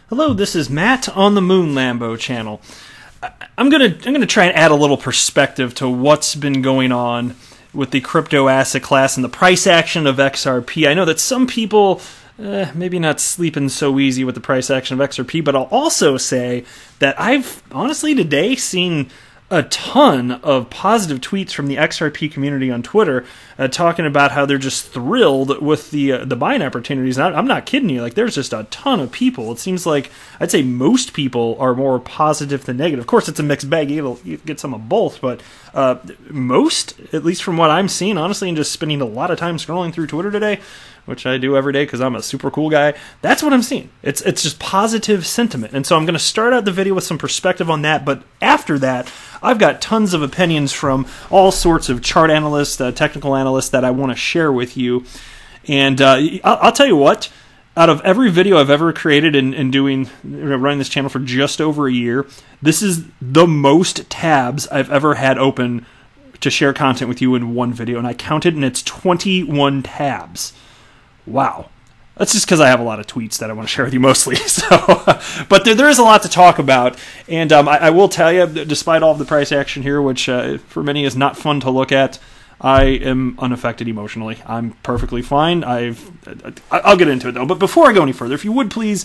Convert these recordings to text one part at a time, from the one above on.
Hello, this is Matt on the Moon Lambo channel. I'm gonna try and add a little perspective to what's been going on with the crypto asset class and the price action of XRP. I know that some people maybe not sleeping so easy with the price action of XRP, but I'll also say that I've honestly today seen a ton of positive tweets from the XRP community on Twitter talking about how they're just thrilled with the buying opportunities. And I'm not kidding you. Like, there's just a ton of people. It seems like I'd say most people are more positive than negative. Of course, it's a mixed bag. You get some of both, but most, at least from what I'm seeing, honestly, and just spending a lot of time scrolling through Twitter today, which I do every day because I'm a super cool guy, that's what I'm seeing. It's just positive sentiment. And so I'm going to start out the video with some perspective on that, but after that, I've got tons of opinions from all sorts of chart analysts, technical analysts that I want to share with you. And I'll tell you what, out of every video I've ever created and running this channel for just over a year, this is the most tabs I've ever had open to share content with you in one video. And I counted, and it's 21 tabs. Wow. That's just because I have a lot of tweets that I want to share with you mostly. But there is a lot to talk about. And I will tell you, despite all of the price action here, which for many is not fun to look at, I am unaffected emotionally. I'm perfectly fine. I'll get into it, though. But before I go any further, if you would please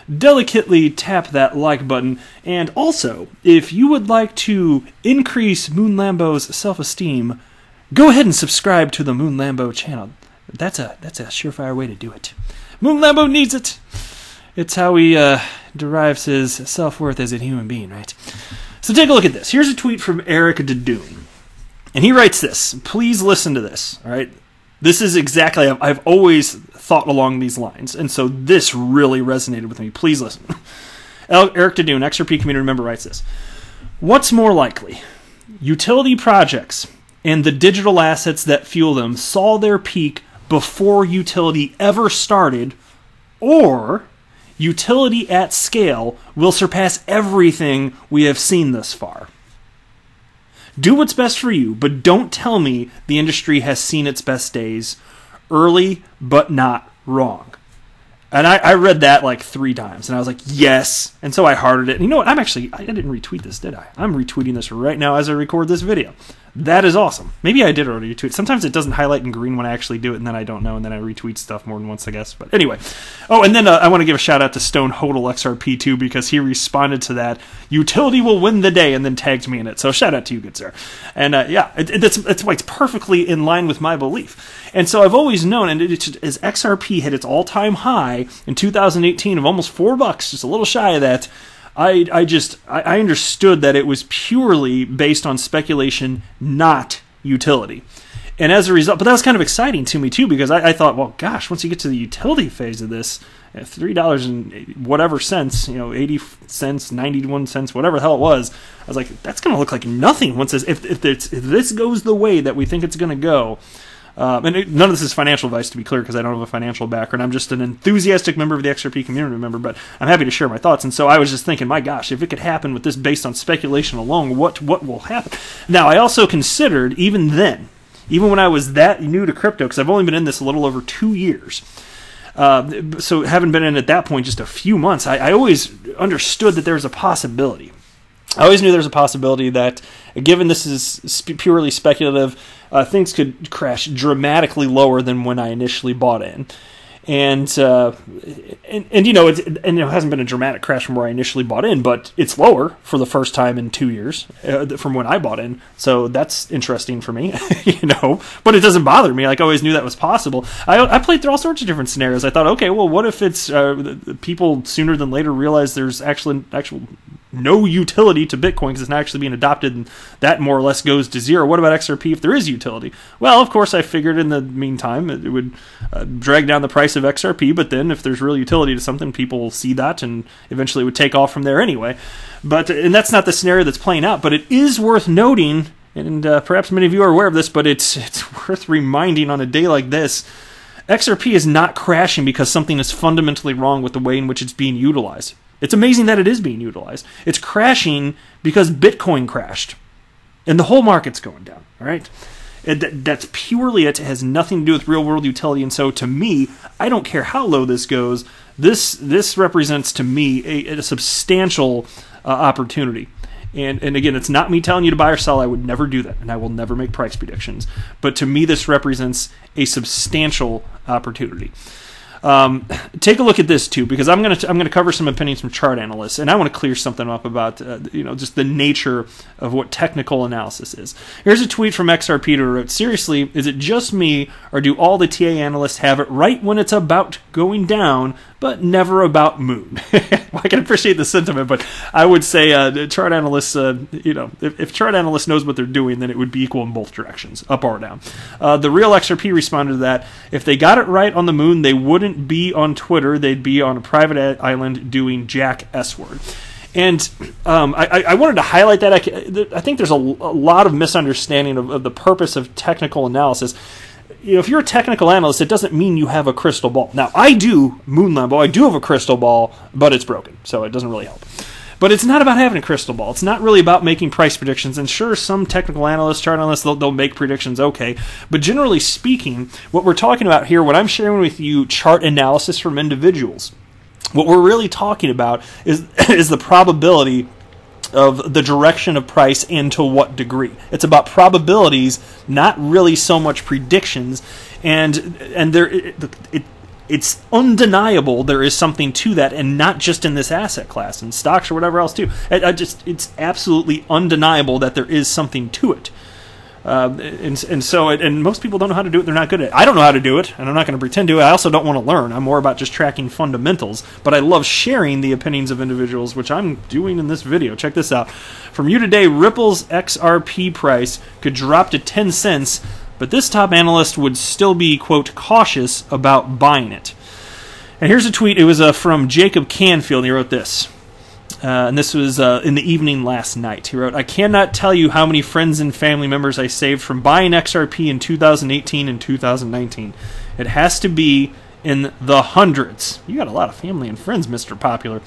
delicately tap that like button. And also, if you would like to increase Moon Lambo's self-esteem, go ahead and subscribe to the Moon Lambo channel. That's a surefire way to do it. Moon Lambo needs it. It's how he derives his self-worth as a human being, right? So take a look at this. Here's a tweet from Eric Dadoon. And he writes this. Please listen to this, all right? This is exactly, I've always thought along these lines. And so this really resonated with me. Please listen. Eric Dadoon, XRP community member, writes this. What's more likely? Utility projects and the digital assets that fuel them saw their peak before utility ever started, or utility at scale will surpass everything we have seen thus far. Do what's best for you, but don't tell me the industry has seen its best days. Early, but not wrong. And I read that like 3 times, and I was like, yes. And so I hearted it. And you know what? I didn't retweet this, did I? I'm retweeting this right now as I record this video. That is awesome. Maybe I did already retweet. Sometimes it doesn't highlight in green when I actually do it, and then I don't know, and then I retweet stuff more than once, I guess. But anyway. Oh, and then I want to give a shout out to Stone Hodl XRP too, because he responded to that. Utility will win the day, and then tagged me in it. So shout out to you, good sir. And yeah, it's perfectly in line with my belief. And so I've always known, and as XRP hit its all-time high in 2018 of almost $4, just a little shy of that, I understood that it was purely based on speculation, not utility. And as a result, but that was kind of exciting to me too, because I thought, well, gosh, once you get to the utility phase of this, $3 and whatever cents, 80 cents, 91 cents, whatever the hell it was, I was like, that's going to look like nothing once if this goes the way that we think it's going to go. And none of this is financial advice, to be clear, because I don't have a financial background. I'm just an enthusiastic member of the XRP community member, but I'm happy to share my thoughts. And so I was just thinking, my gosh, if it could happen with this based on speculation alone, what will happen? Now, I also considered, even then, even when I was that new to crypto, because I've only been in this a little over 2 years, so haven't been in at that point just a few months, I always understood that there was a possibility. I always knew there was a possibility that, given this is purely speculative, things could crash dramatically lower than when I initially bought in. And it hasn't been a dramatic crash from where I initially bought in, but it's lower for the first time in 2 years from when I bought in. So that's interesting for me, but it doesn't bother me. Like, I always knew that was possible. I played through all sorts of different scenarios. I thought, okay, well, what if it's people sooner than later realize there's actual no utility to Bitcoin because it's not actually being adopted, and that more or less goes to zero. What about XRP if there is utility? Well, of course, I figured in the meantime it would drag down the price of XRP, but then if there's real utility to something, people will see that, and eventually it would take off from there anyway. And that's not the scenario that's playing out, but it is worth noting, and perhaps many of you are aware of this, but it's worth reminding on a day like this, XRP is not crashing because something is fundamentally wrong with the way in which it's being utilized. It's amazing that it is being utilized. It's crashing because Bitcoin crashed, and the whole market's going down, all right? That's purely it. It has nothing to do with real-world utility, and so to me, I don't care how low this goes. this represents to me a substantial opportunity. And again, it's not me telling you to buy or sell. I would never do that, and I will never make price predictions. But to me, this represents a substantial opportunity. Take a look at this too, because I'm gonna cover some opinions from chart analysts, and I want to clear something up about just the nature of what technical analysis is. Here's a tweet from XRP who wrote, "Seriously, is it just me, or do all the TA analysts have it right when it's about going down, but never about moon?" I can appreciate the sentiment, but I would say chart analysts, if chart analysts knows what they're doing, then it would be equal in both directions, up or down. The real XRP responded to that. If they got it right on the moon, they wouldn't be on Twitter. They'd be on a private island doing Jack S-word. And I wanted to highlight that. I think there's a lot of misunderstanding of the purpose of technical analysis. If you're a technical analyst, it doesn't mean you have a crystal ball. Now, I do, Moon Lambo, I do have a crystal ball, but it's broken, so it doesn't really help. But it's not about having a crystal ball. It's not really about making price predictions. And sure, some technical analysts, chart analysts, they'll make predictions, okay. But generally speaking, what we're talking about here, what I'm sharing with you, chart analysis from individuals, what we're really talking about is the probability of the direction of price and to what degree. It's about probabilities, not really so much predictions. And it's undeniable there is something to that, and not just in this asset class, and stocks or whatever else too. It's absolutely undeniable that there is something to it. And most people don't know how to do it. They're not good at it. I don't know how to do it, and I'm not going to pretend to. I also don't want to learn. I'm more about just tracking fundamentals. But I love sharing the opinions of individuals, which I'm doing in this video. Check this out. From you today, Ripple's XRP price could drop to 10 cents, but this top analyst would still be, quote, cautious about buying it. And here's a tweet. It was from Jacob Canfield, and he wrote this. And this was in the evening last night. He wrote, "I cannot tell you how many friends and family members I saved from buying XRP in 2018 and 2019. It has to be in the hundreds." You got a lot of family and friends, Mr. Popular.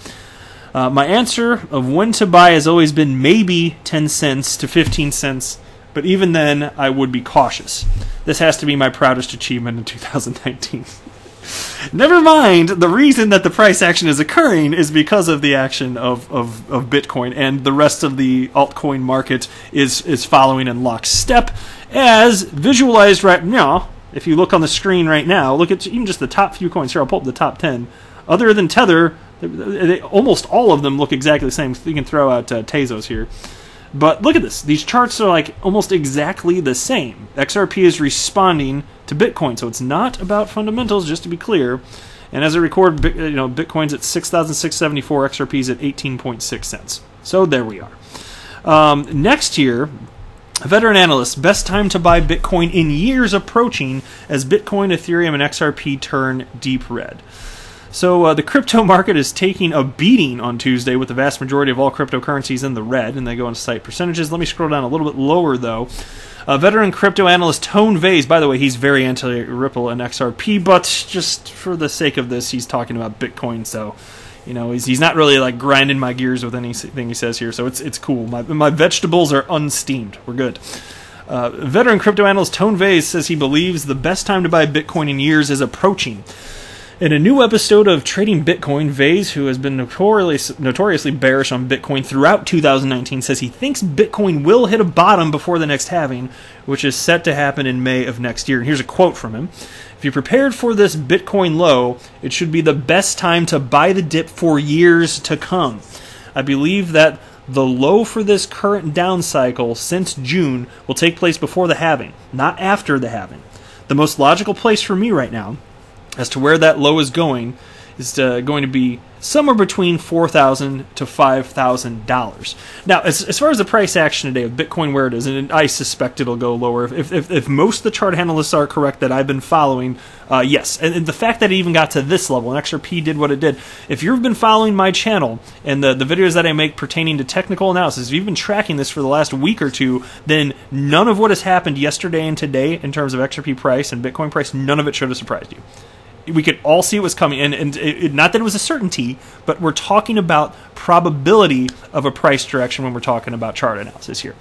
"My answer of when to buy has always been maybe 10 cents to 15 cents, but even then I would be cautious. This has to be my proudest achievement in 2019. Never mind, the reason that the price action is occurring is because of the action of Bitcoin, and the rest of the altcoin market is following in lockstep, as visualized right now. If you look on the screen right now, look at even just the top few coins. Here, I'll pull up the top 10. Other than Tether, almost all of them look exactly the same. You can throw out Tezos here. But look at this. These charts are like almost exactly the same. XRP is responding to Bitcoin, so it's not about fundamentals, just to be clear. And as I record, Bitcoin's at 6,674, XRP's at 18.6 cents. So there we are. Next here, a veteran analyst, best time to buy Bitcoin in years approaching as Bitcoin, Ethereum, and XRP turn deep red. So the crypto market is taking a beating on Tuesday, with the vast majority of all cryptocurrencies in the red, and they go into cite percentages. Let me scroll down a little bit lower, though. Veteran crypto analyst Tone Vase, by the way, he's very anti-Ripple and XRP, but just for the sake of this, he's talking about Bitcoin, so he's not really like grinding my gears with anything he says here, so it's cool. My vegetables are unsteamed. We're good. Veteran crypto analyst Tone Vase says he believes the best time to buy Bitcoin in years is approaching. In a new episode of Trading Bitcoin, Vase, who has been notoriously bearish on Bitcoin throughout 2019, says he thinks Bitcoin will hit a bottom before the next halving, which is set to happen in May of next year. And here's a quote from him. "If you're prepared for this Bitcoin low, it should be the best time to buy the dip for years to come. I believe that the low for this current down cycle since June will take place before the halving, not after the halving. The most logical place for me right now as to where that low is going to be somewhere between $4,000 to $5,000. Now, as far as the price action today of Bitcoin, where it is, and I suspect it'll go lower. If most of the chart analysts are correct that I've been following, yes. And the fact that it even got to this level, and XRP did what it did. If you've been following my channel and the videos that I make pertaining to technical analysis, if you've been tracking this for the last week or two, then none of what has happened yesterday and today in terms of XRP price and Bitcoin price, none of it should have surprised you. We could all see it was coming, and not that it was a certainty, but we're talking about probability of a price direction when we're talking about chart analysis here.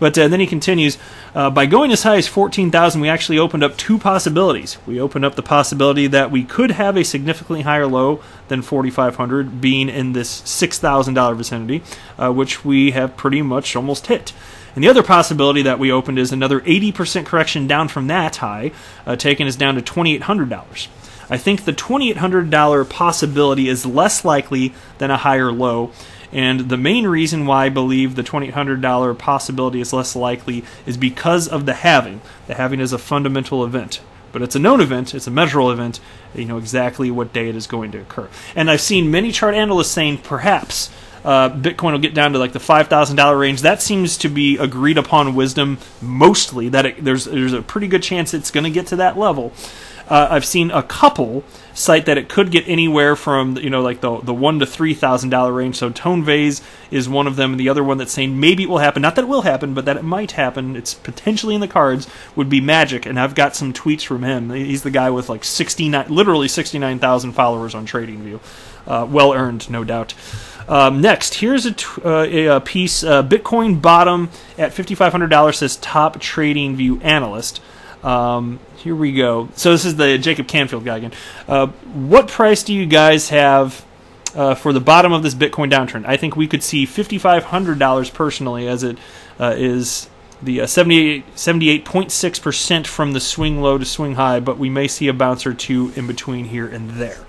But then he continues, by going as high as 14,000, we actually opened up two possibilities. We opened up the possibility that we could have a significantly higher low than 4,500, being in this $6,000 vicinity, which we have pretty much almost hit. And the other possibility that we opened is another 80% correction down from that high, taking us down to $2,800. I think the $2,800 possibility is less likely than a higher low, and the main reason why I believe the $2,800 possibility is less likely is because of the halving. The halving is a fundamental event, but it's a known event, it's a measurable event, you know exactly what day it is going to occur. And I've seen many chart analysts saying perhaps Bitcoin will get down to like the $5,000 range. That seems to be agreed upon wisdom mostly, that there's a pretty good chance it's going to get to that level. I've seen a couple cite that it could get anywhere from, you know, like the $1,000 to $3,000 range. So Tone Vase is one of them, and the other one that's saying maybe it will happen. Not that it will happen, but that it might happen. It's potentially in the cards. Would be Magic, and I've got some tweets from him. He's the guy with like literally 69,000 followers on TradingView. Well earned, no doubt. Next, here's a piece. Bitcoin bottom at $5,500, says top TradingView analyst. Here we go. So this is the Jacob Canfield guy again. What price do you guys have for the bottom of this Bitcoin downtrend? I think we could see $5,500 personally, as it is the 78.6% from the swing low to swing high, but we may see a bounce or two in between here and there.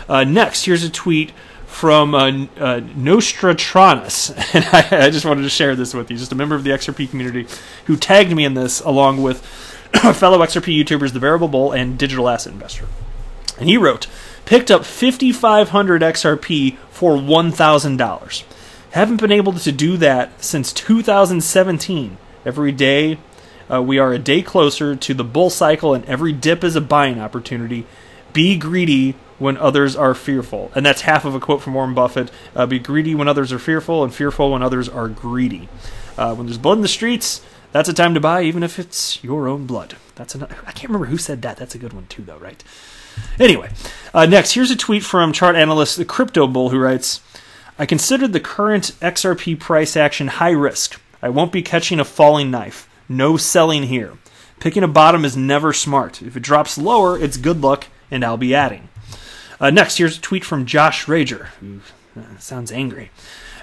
Next, here's a tweet from Nostratronus, and I just wanted to share this with you, just a member of the XRP community who tagged me in this along with fellow XRP YouTubers, The Variable Bull and Digital Asset Investor. And he wrote, picked up 5,500 XRP for $1,000. Haven't been able to do that since 2017. Every day we are a day closer to the bull cycle, and every dip is a buying opportunity. Be greedy when others are fearful. And that's half of a quote from Warren Buffett. Be greedy when others are fearful, and fearful when others are greedy. When there's blood in the streets, that's a time to buy, even if it's your own blood. That's another, I can't remember who said that. That's a good one too, though, right? Anyway, next, here's a tweet from chart analyst The Crypto Bull, who writes, I considered the current XRP price action high risk. I won't be catching a falling knife. No selling here. Picking a bottom is never smart. If it drops lower, it's good luck, and I'll be adding. Next, here's a tweet from Josh Rager, who sounds angry.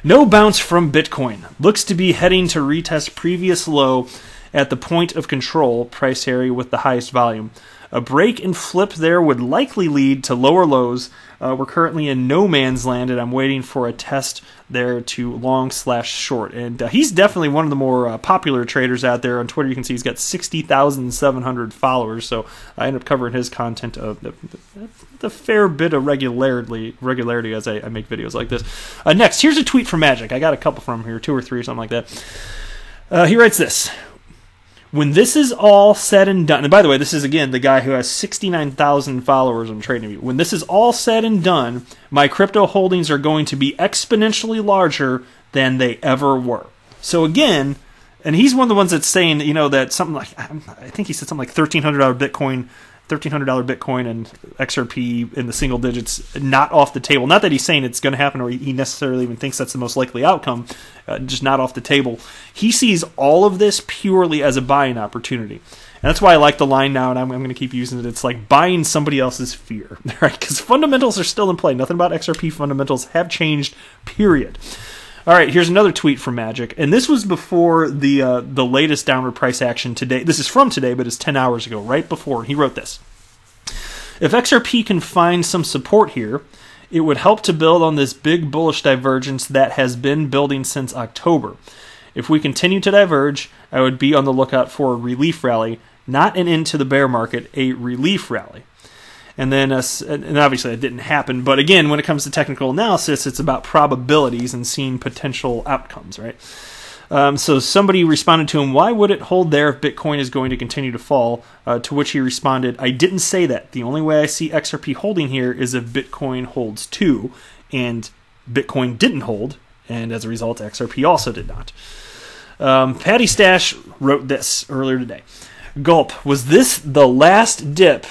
No bounce from Bitcoin. Looks to be heading to retest previous low at the point of control price area with the highest volume. A break and flip there would likely lead to lower lows. We're currently in no man's land, and I'm waiting for a test there to long/short. And he's definitely one of the more popular traders out there on Twitter. You can see he's got 60,700 followers, so I end up covering his content the fair bit of regularity as I make videos like this. Next, here's a tweet from Magic. I got a couple from here, 2 or 3 or something like that. He writes this. When this is all said and done, and by the way, this is, again, the guy who has 69,000 followers on TradingView. When this is all said and done, my crypto holdings are going to be exponentially larger than they ever were. So again, and he's one of the ones that's saying, you know, that something like, I think he said something like $1,300 Bitcoin and XRP in the single digits, not off the table. Not that he's saying it's going to happen, or he necessarily even thinks that's the most likely outcome, just not off the table. He sees all of this purely as a buying opportunity. And that's why I like the line now, and I'm going to keep using it. It's like buying somebody else's fear, right? Because fundamentals are still in play. Nothing about XRP fundamentals have changed, period. All right, here's another tweet from Magic, and this was before the latest downward price action today. This is from today, but it's 10 hours ago, right before. He wrote this. If XRP can find some support here, it would help to build on this big bullish divergence that has been building since October. If we continue to diverge, I would be on the lookout for a relief rally, not an end to the bear market, a relief rally. And then, and obviously that didn't happen, but again, when it comes to technical analysis, it's about probabilities and seeing potential outcomes, right? So somebody responded to him, why would it hold there if Bitcoin is going to continue to fall? To which he responded, I didn't say that. The only way I see XRP holding here is if Bitcoin holds too, and Bitcoin didn't hold, and as a result, XRP also did not. Patty Stash wrote this earlier today. Gulp, was this the last dip?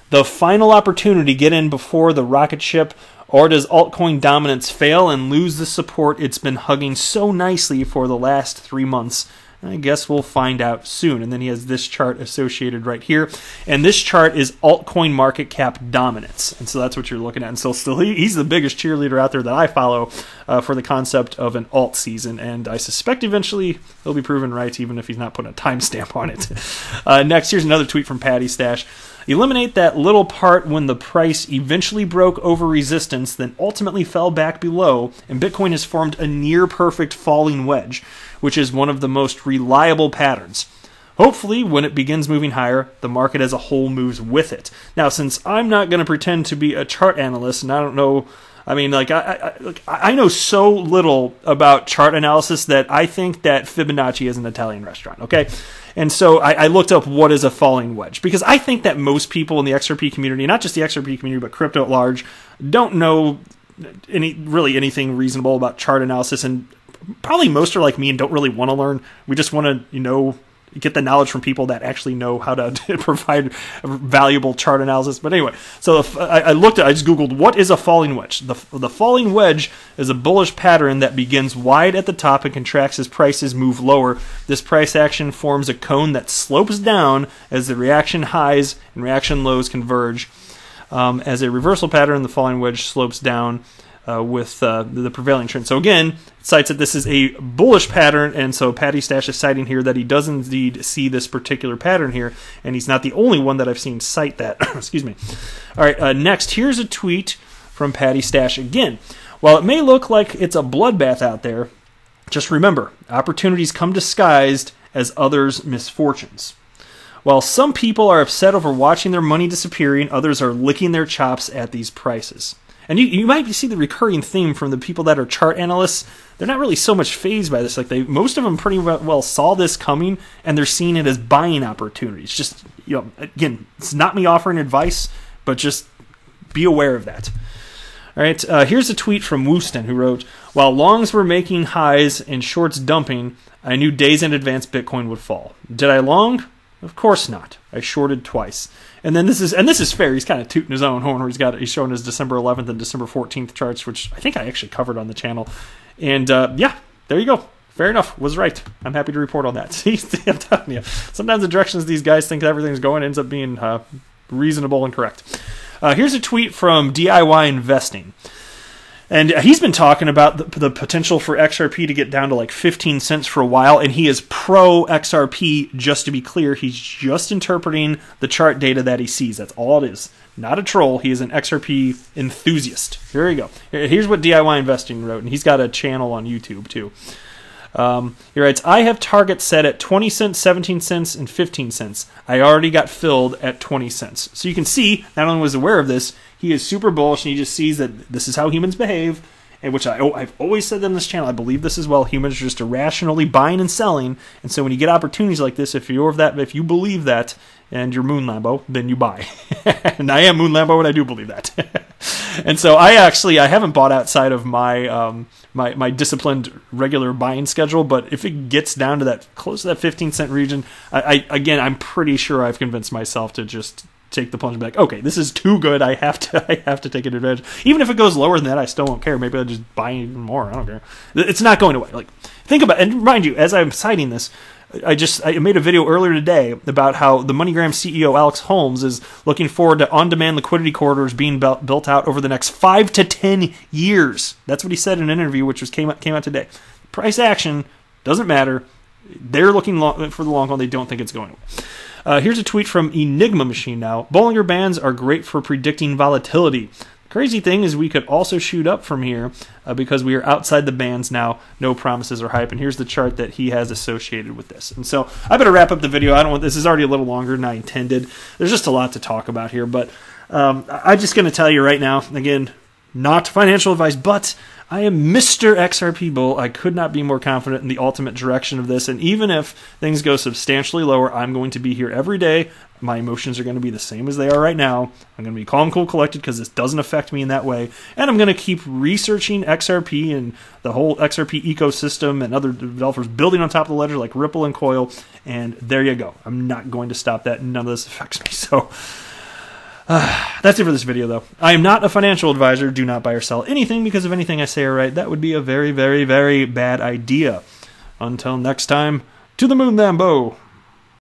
The final opportunity to get in before the rocket ship, or does altcoin dominance fail and lose the support it's been hugging so nicely for the last 3 months? I guess we'll find out soon. And then he has this chart associated right here. And this chart is altcoin market cap dominance. And so that's what you're looking at. And so still, he's the biggest cheerleader out there that I follow for the concept of an alt season. And I suspect eventually he'll be proven right, even if he's not putting a timestamp on it. Next, here's another tweet from Patty Stash. Eliminate that little part when the price eventually broke over resistance, then ultimately fell back below, and Bitcoin has formed a near-perfect falling wedge, which is one of the most reliable patterns. Hopefully, when it begins moving higher, the market as a whole moves with it. Now, since I'm not going to pretend to be a chart analyst, and I don't know, I mean, like, I know so little about chart analysis that I think that Fibonacci is an Italian restaurant, okay? And so I looked up what is a falling wedge, because I think that most people in the XRP community, not just the XRP community, but crypto at large, don't know really anything reasonable about chart analysis, and probably most are like me and don't really want to learn. We just want to, get the knowledge from people that actually know how to provide valuable chart analysis. But anyway, so I just Googled, what is a falling wedge? The falling wedge is a bullish pattern that begins wide at the top and contracts as prices move lower. This price action forms a cone that slopes down as the reaction highs and reaction lows converge. As a reversal pattern, the falling wedge slopes down with the prevailing trend. So again, it cites that this is a bullish pattern, and so Patty Stash is citing here that he does indeed see this particular pattern here, and he's not the only one that I've seen cite that. Excuse me. All right, next, here's a tweet from Patty Stash again. While it may look like it's a bloodbath out there, just remember, opportunities come disguised as others' misfortunes. While some people are upset over watching their money disappearing, others are licking their chops at these prices. And you might see the recurring theme from the people that are chart analysts. They're not really so much fazed by this. Like most of them pretty well saw this coming, and they're seeing it as buying opportunities. Just, again, it's not me offering advice, but just be aware of that. All right, here's a tweet from Wooston, who wrote, "While longs were making highs and shorts dumping, I knew days in advance Bitcoin would fall. Did I long? Of course not. I shorted twice." And then this is fair. He's kind of tooting his own horn, where he's showing his December 11th and December 14th charts, which I think I actually covered on the channel. And yeah, there you go. Fair enough. Was right. I'm happy to report on that. See, I'm telling you, sometimes the directions these guys think everything's going ends up being reasonable and correct. Here's a tweet from DIY Investing. And he's been talking about the potential for XRP to get down to like 15 cents for a while, and he is pro XRP, just to be clear. He's just interpreting the chart data that he sees. That's all it is. Not a troll. He is an XRP enthusiast. Here you go. Here's what DIY Investing wrote, and he's got a channel on YouTube too. He writes, "I have targets set at 20 cents, 17 cents, and 15 cents. I already got filled at 20 cents. So you can see, not only was aware of this, he is super bullish, and he just sees that this is how humans behave, and which I've always said on this channel. I believe this as well. Humans are just irrationally buying and selling, and so when you get opportunities like this, if you believe that, and you're Moon Lambo, then you buy. And I am Moon Lambo, and I do believe that. And so I haven't bought outside of my my disciplined regular buying schedule, but if it gets down to that close to that 15-cent region, I'm pretty sure I've convinced myself to just take the plunge and be like, okay, this is too good. I have to take advantage. Even if it goes lower than that, I still won't care. Maybe I'll just buy even more. I don't care. It's not going away. Like, think about it. And mind you, as I'm citing this, I made a video earlier today about how the MoneyGram CEO Alex Holmes is looking forward to on-demand liquidity corridors being built out over the next 5 to 10 years. That's what he said in an interview, which came out today. Price action doesn't matter. They're looking for the long haul. They don't think it's going away. Here's a tweet from Enigma Machine now. Bollinger Bands are great for predicting volatility. Crazy thing is we could also shoot up from here because we are outside the bands now. No promises or hype. And here's the chart that he has associated with this. And so I better wrap up the video. This is already a little longer than I intended. There's just a lot to talk about here. But I'm just going to tell you right now, again, not financial advice, but I am Mr. XRP Bull. I could not be more confident in the ultimate direction of this. And even if things go substantially lower, I'm going to be here every day. My emotions are going to be the same as they are right now. I'm going to be calm, cool, collected because this doesn't affect me in that way. And I'm going to keep researching XRP and the whole XRP ecosystem and other developers building on top of the ledger like Ripple and Coil. And there you go. I'm not going to stop that. None of this affects me. So that's it for this video, though. I am not a financial advisor. Do not buy or sell anything because if anything I say or write, that would be a very, very, very bad idea. Until next time, To the moon, Lambo!